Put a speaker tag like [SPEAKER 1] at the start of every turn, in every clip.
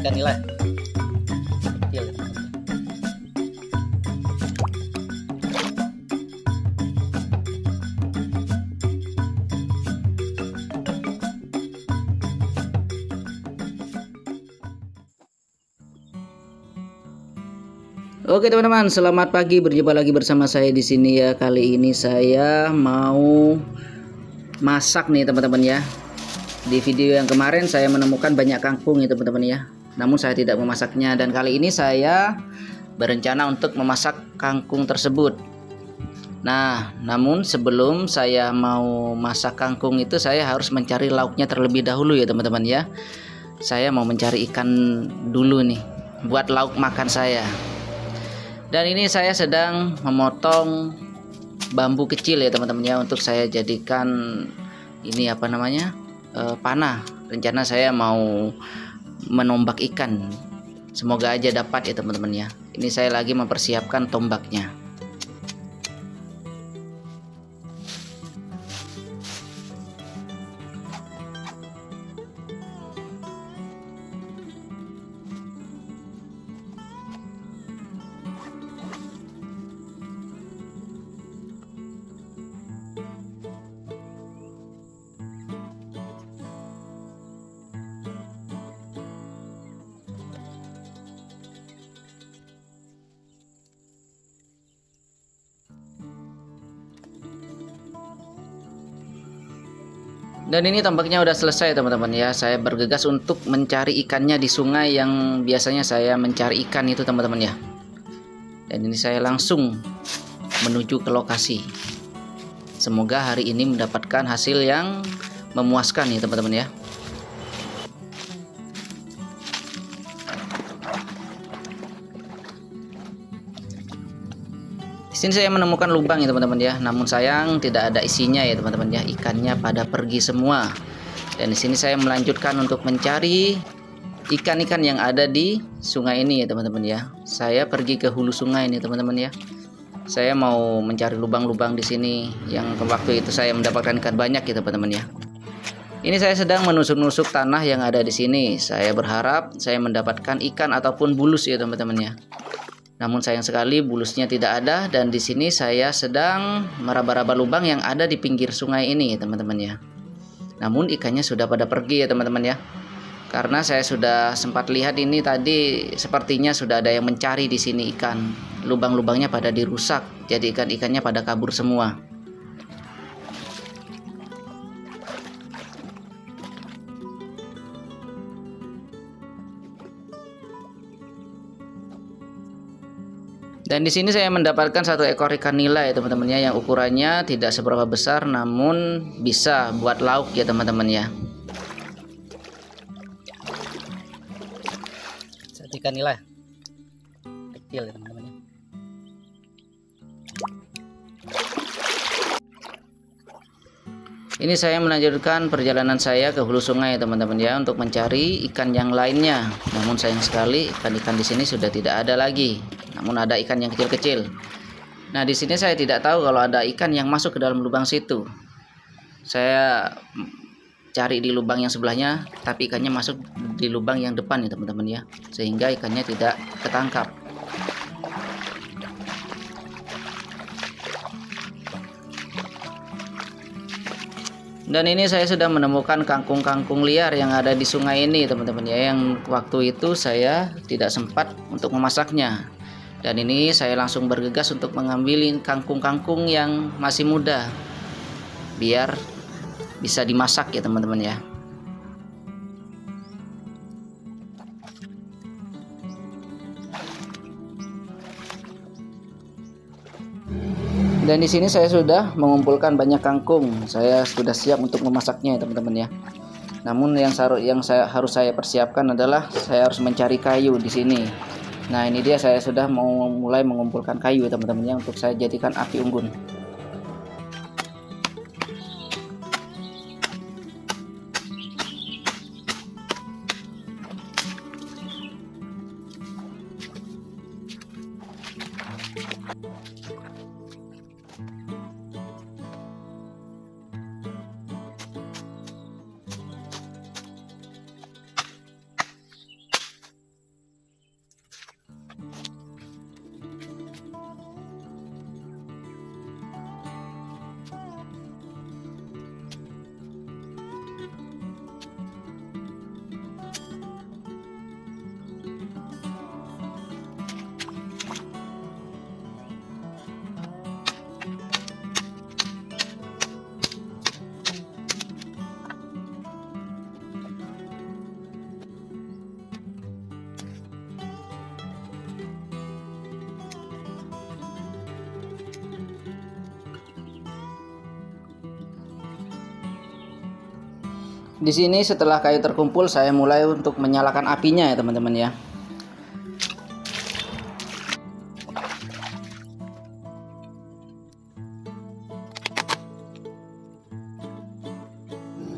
[SPEAKER 1] ikan nila kecil. Oke teman-teman, selamat pagi, berjumpa lagi bersama saya di sini ya. Kali ini saya mau masak nih teman-teman ya. Di video yang kemarin saya menemukan banyak kangkung ya teman-teman ya. Namun saya tidak memasaknya, dan kali ini saya berencana untuk memasak kangkung tersebut. Nah, namun sebelum saya mau masak kangkung itu, saya harus mencari lauknya terlebih dahulu ya teman-teman ya. Saya mau mencari ikan dulu nih buat lauk makan saya. Dan ini saya sedang memotong bambu kecil ya teman-teman ya, untuk saya jadikan ini apa namanya, panah. Rencana saya mau menombak ikan. Semoga aja dapat ya teman-teman ya. Ini saya lagi mempersiapkan tombaknya. Dan ini tampaknya udah selesai teman-teman ya. Saya bergegas untuk mencari ikannya di sungai yang biasanya saya mencari ikan itu teman-teman ya. Dan ini saya langsung menuju ke lokasi. Semoga hari ini mendapatkan hasil yang memuaskan ya teman-teman ya. Di sini saya menemukan lubang ya teman-teman ya, namun sayang tidak ada isinya ya teman-teman ya. Ikannya pada pergi semua. Dan di sini saya melanjutkan untuk mencari ikan-ikan yang ada di sungai ini ya teman-teman ya. Saya pergi ke hulu sungai ini teman-teman ya. Saya mau mencari lubang-lubang di sini yang waktu itu saya mendapatkan ikan banyak ya teman-teman ya. Ini saya sedang menusuk-nusuk tanah yang ada di sini. Saya berharap saya mendapatkan ikan ataupun bulus ya teman-teman ya. Namun sayang sekali bulusnya tidak ada, dan di sini saya sedang meraba-raba lubang yang ada di pinggir sungai ini teman-teman ya. Namun ikannya sudah pada pergi ya teman-teman ya. Karena saya sudah sempat lihat ini tadi sepertinya sudah ada yang mencari di sini ikan. Lubang-lubangnya pada dirusak, jadi ikan-ikannya pada kabur semua. Dan di sini saya mendapatkan satu ekor ikan nila ya teman-teman ya, yang ukurannya tidak seberapa besar namun bisa buat lauk ya teman-teman ya. Satu ikan nila kecil ya teman-teman ya. Ini saya melanjutkan perjalanan saya ke hulu sungai teman-teman ya, untuk mencari ikan yang lainnya. Namun sayang sekali ikan-ikan di sini sudah tidak ada lagi. Namun ada ikan yang kecil-kecil. Nah, di sini saya tidak tahu kalau ada ikan yang masuk ke dalam lubang situ. Saya cari di lubang yang sebelahnya, tapi ikannya masuk di lubang yang depan ya teman-teman ya, sehingga ikannya tidak ketangkap. Dan ini saya sudah menemukan kangkung-kangkung liar yang ada di sungai ini teman-teman ya, yang waktu itu saya tidak sempat untuk memasaknya. Dan ini saya langsung bergegas untuk mengambil kangkung-kangkung yang masih muda, biar bisa dimasak ya teman-teman ya. Dan di sini saya sudah mengumpulkan banyak kangkung. Saya sudah siap untuk memasaknya ya teman-teman ya. Namun yang harus saya persiapkan adalah saya harus mencari kayu di sini. Nah, ini dia, saya sudah mau mulai mengumpulkan kayu teman-teman ya, untuk saya jadikan api unggun. Di sini setelah kayu terkumpul, saya mulai untuk menyalakan apinya ya teman-teman ya.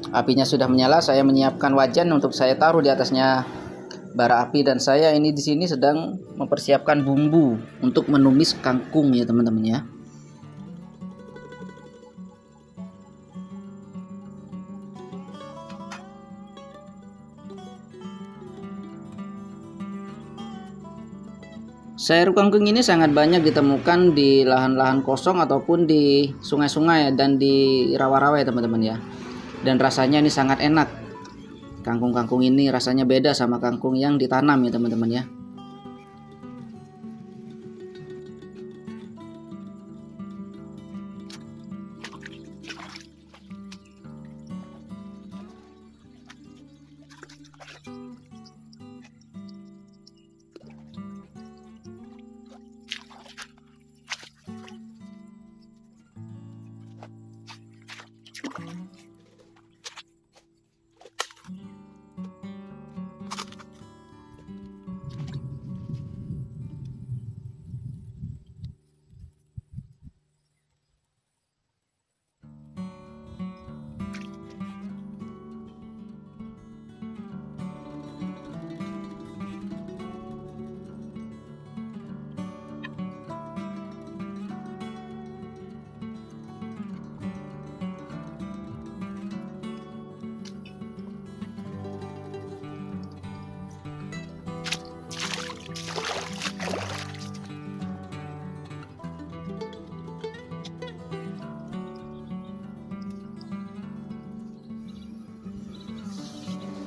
[SPEAKER 1] Apinya sudah menyala, saya menyiapkan wajan untuk saya taruh di atasnya bara api, dan saya ini di sini sedang mempersiapkan bumbu untuk menumis kangkung ya teman-teman ya. Sayur kangkung ini sangat banyak ditemukan di lahan-lahan kosong ataupun di sungai-sungai dan di rawa-rawa ya teman-teman ya. Dan rasanya ini sangat enak. Kangkung-kangkung ini rasanya beda sama kangkung yang ditanam ya teman-teman ya.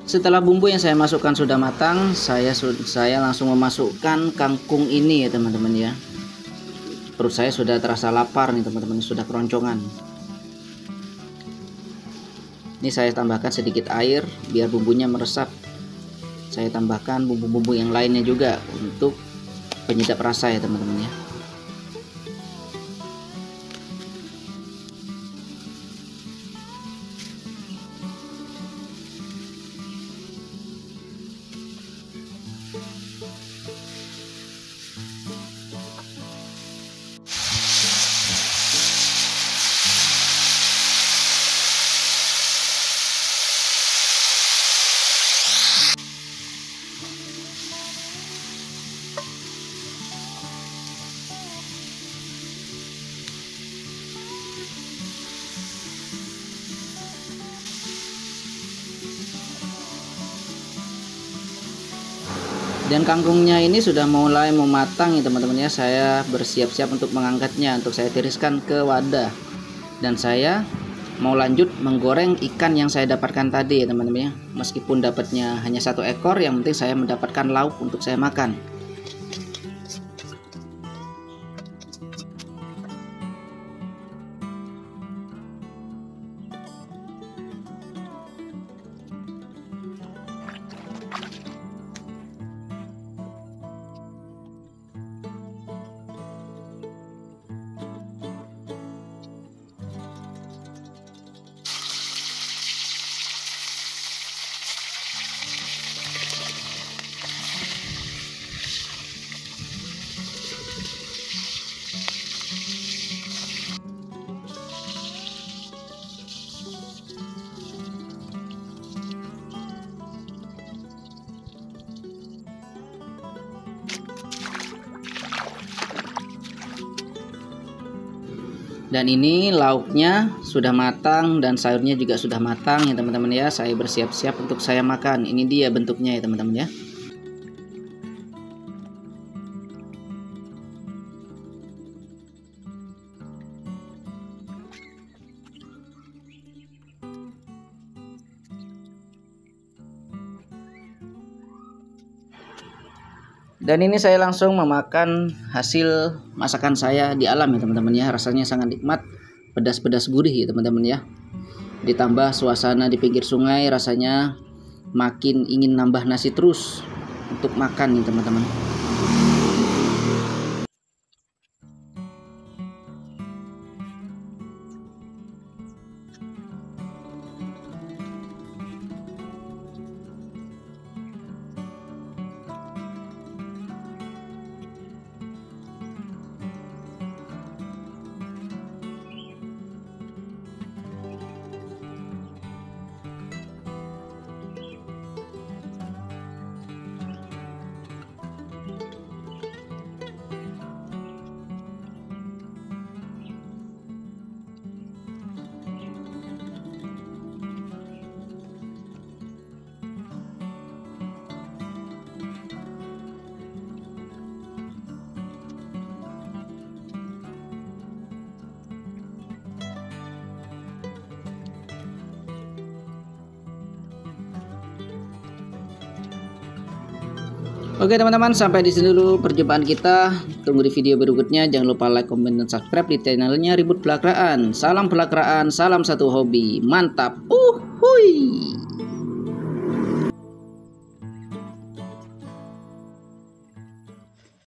[SPEAKER 1] Setelah bumbu yang saya masukkan sudah matang, saya langsung memasukkan kangkung ini ya teman-teman ya. Perut saya sudah terasa lapar nih teman-teman, sudah keroncongan. Ini saya tambahkan sedikit air biar bumbunya meresap. Saya tambahkan bumbu-bumbu yang lainnya juga untuk penyedap rasa ya teman-teman ya. Dan kangkungnya ini sudah mulai mematang ya teman-teman ya. Saya bersiap-siap untuk mengangkatnya, untuk saya tiriskan ke wadah. Dan saya mau lanjut menggoreng ikan yang saya dapatkan tadi ya teman-teman ya. Meskipun dapatnya hanya 1 ekor, yang penting saya mendapatkan lauk untuk saya makan. Dan ini lauknya sudah matang dan sayurnya juga sudah matang ya teman-teman ya. Saya bersiap-siap untuk saya makan. Ini dia bentuknya ya teman-teman ya. Dan ini saya langsung memakan hasil masakan saya di alam ya teman-teman ya. Rasanya sangat nikmat, pedas-pedas gurih ya teman-teman ya. Ditambah suasana di pinggir sungai, rasanya makin ingin nambah nasi terus untuk makan nih teman-teman. Oke teman-teman, sampai di sini dulu perjumpaan kita. Tunggu di video berikutnya. Jangan lupa like, komen, dan subscribe di channelnya Ribut Pelakraan. Salam pelakraan, salam satu hobi. Mantap. Hui.